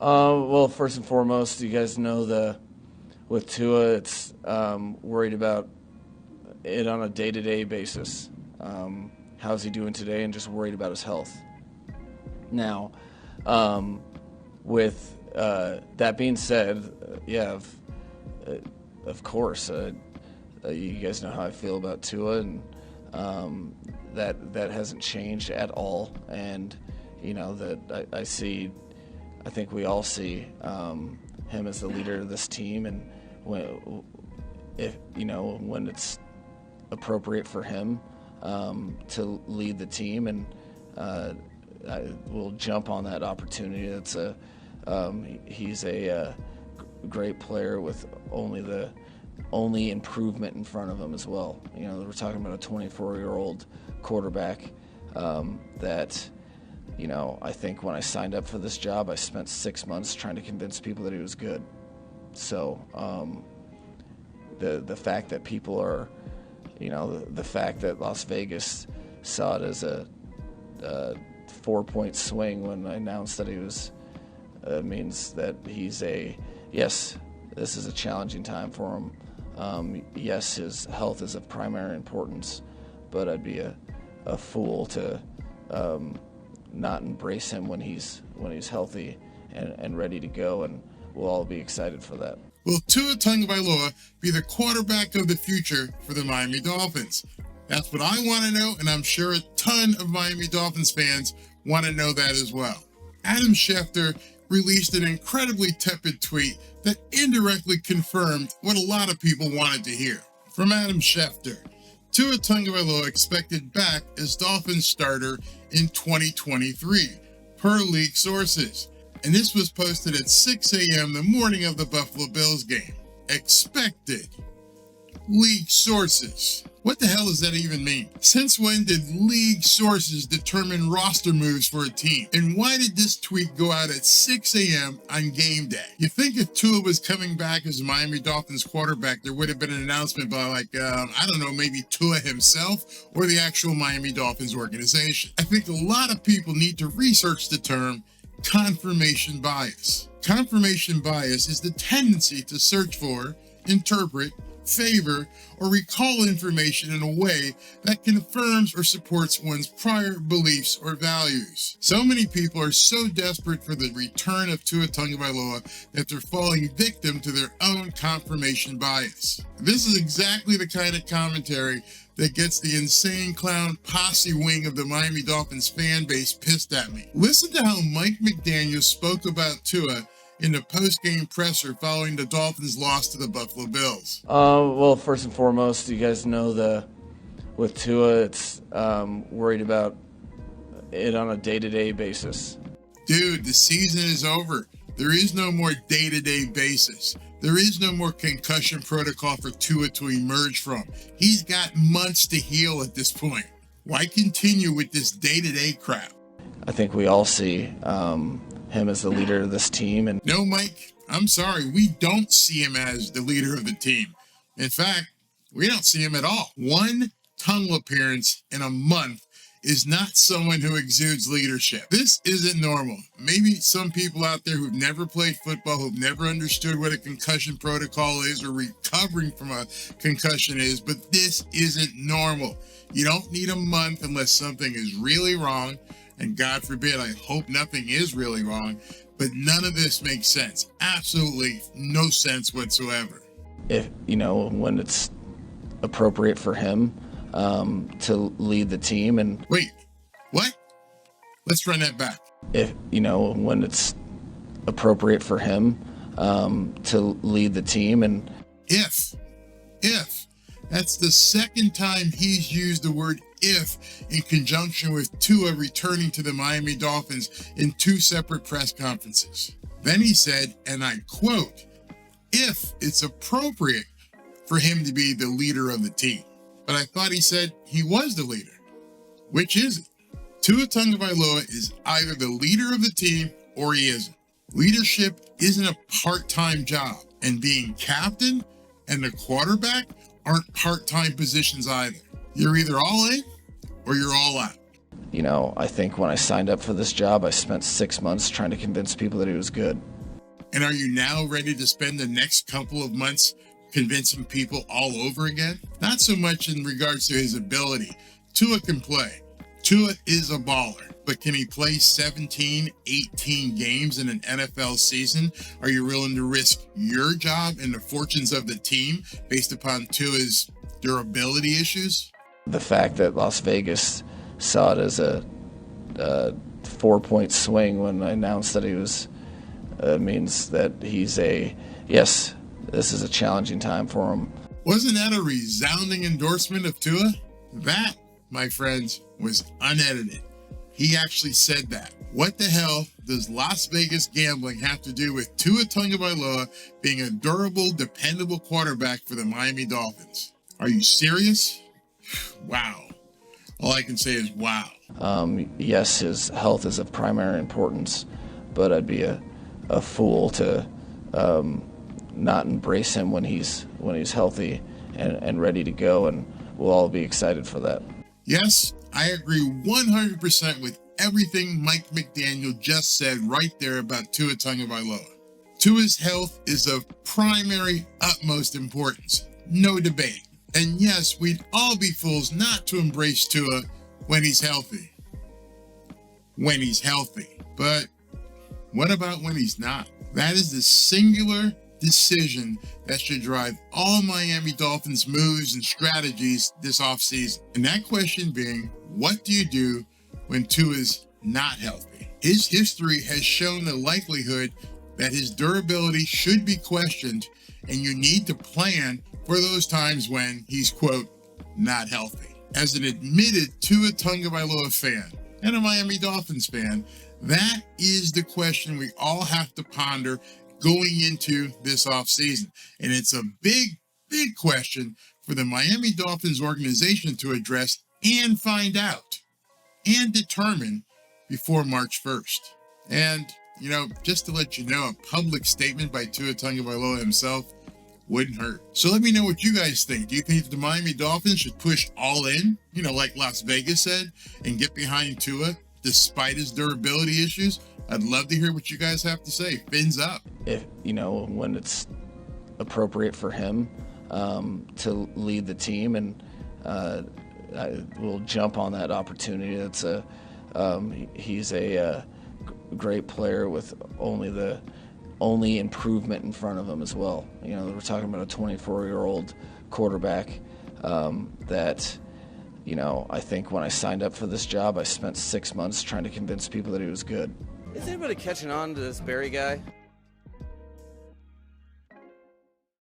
Well, first and foremost, you guys know with Tua, it's worried about it on a day-to-day basis. How's he doing today, and just worried about his health. Now, with that being said, yeah, of course, you guys know how I feel about Tua, and that hasn't changed at all. And that I think we all see him as the leader of this team, and when it's appropriate for him to lead the team, and I will jump on that opportunity. He's a great player with only improvement in front of him as well. We're talking about a 24-year-old quarterback that. I think when I signed up for this job, I spent 6 months trying to convince people that he was good. So the fact that people are, the fact that Las Vegas saw it as a 4-point swing when I announced that he was, means that he's yes, this is a challenging time for him. Yes, his health is of primary importance, but I'd be a fool to not embrace him when he's healthy and ready to go, and we'll all be excited for that. Will Tua Tagovailoa be the quarterback of the future for the Miami Dolphins? That's what I want to know, and I'm sure a ton of Miami Dolphins fans want to know that as well. Adam Schefter released an incredibly tepid tweet that indirectly confirmed what a lot of people wanted to hear. From Adam Schefter: Tua Tagovailoa expected back as Dolphins starter in 2023, per league sources. And this was posted at 6 a.m. the morning of the Buffalo Bills game. Expected. League sources. What the hell does that even mean? Since when did league sources determine roster moves for a team? And why did this tweet go out at 6 a.m. on game day? You think if Tua was coming back as a Miami Dolphins quarterback, there would have been an announcement by maybe Tua himself or the actual Miami Dolphins organization. I think a lot of people need to research the term confirmation bias. Confirmation bias is the tendency to search for, interpret, favor, or recall information in a way that confirms or supports one's prior beliefs or values. So many people are so desperate for the return of Tua Tagovailoa that they're falling victim to their own confirmation bias. This is exactly the kind of commentary that gets the insane clown posse wing of the Miami Dolphins fan base pissed at me. Listen to how Mike McDaniel spoke about Tua in the post-game presser following the Dolphins' loss to the Buffalo Bills. Well, first and foremost, you guys know with Tua, it's worried about it on a day-to-day basis. Dude, the season is over. There is no more day-to-day basis. There is no more concussion protocol for Tua to emerge from. He's got months to heal at this point. Why continue with this day-to-day crap? I think we all see him as the leader of this team. And no, Mike, I'm sorry. We don't see him as the leader of the team. In fact, we don't see him at all. One tunnel appearance in a month is not someone who exudes leadership. This isn't normal. Maybe some people out there who've never played football, who've never understood what a concussion protocol is or recovering from a concussion is, but this isn't normal. You don't need a month unless something is really wrong. And God forbid, I hope nothing is really wrong, but none of this makes sense. Absolutely no sense whatsoever. If, when it's appropriate for him to lead the team. And wait, what? Let's run that back. If, when it's appropriate for him to lead the team. And if, that's the second time he's used the word if in conjunction with Tua returning to the Miami Dolphins in two separate press conferences. Then he said, and I quote, if it's appropriate for him to be the leader of the team. But I thought he said he was the leader. Which is it? Tua Tagovailoa is either the leader of the team or he isn't. Leadership isn't a part-time job, and being captain and the quarterback aren't part-time positions either. You're either all in or you're all out. I think when I signed up for this job, I spent 6 months trying to convince people that he was good. And are you now ready to spend the next couple of months convincing people all over again? Not so much in regards to his ability. Tua can play. Tua is a baller, but can he play 17, 18 games in an NFL season? Are you willing to risk your job and the fortunes of the team based upon Tua's durability issues? The fact that Las Vegas saw it as a 4-point swing when I announced that he was means that yes, this is a challenging time for him. Wasn't that a resounding endorsement of Tua? That, my friends, was unedited. He actually said that. What the hell does Las Vegas gambling have to do with Tua Tagovailoa being a durable, dependable quarterback for the Miami Dolphins? Are you serious? Wow. All I can say is wow. Yes, his health is of primary importance, but I'd be a fool to not embrace him when he's healthy and ready to go, and we'll all be excited for that. Yes, I agree 100% with everything Mike McDaniel just said right there about Tua Tagovailoa. Tua's health is of primary, utmost importance. No debate. And yes, we'd all be fools not to embrace Tua when he's healthy. When he's healthy. But what about when he's not? That is the singular decision that should drive all Miami Dolphins moves and strategies this offseason. And that question being, what do you do when Tua's not healthy? His history has shown the likelihood that his durability should be questioned, and you need to plan for those times when he's, quote, not healthy. As an admitted Tua Tagovailoa fan and a Miami Dolphins fan, that is the question we all have to ponder going into this offseason. And it's a big, big question for the Miami Dolphins organization to address and find out and determine before March 1st. And, just to let you know, a public statement by Tua Tagovailoa himself wouldn't hurt. So let me know what you guys think. Do you think the Miami Dolphins should push all in, like Las Vegas said, and get behind Tua despite his durability issues? I'd love to hear what you guys have to say. Fins up. If when it's appropriate for him to lead the team, and we'll jump on that opportunity. He's a great player with only improvement in front of him as well. We're talking about a 24-year-old quarterback that, I think when I signed up for this job, I spent 6 months trying to convince people that he was good. Is anybody catching on to this Barry guy?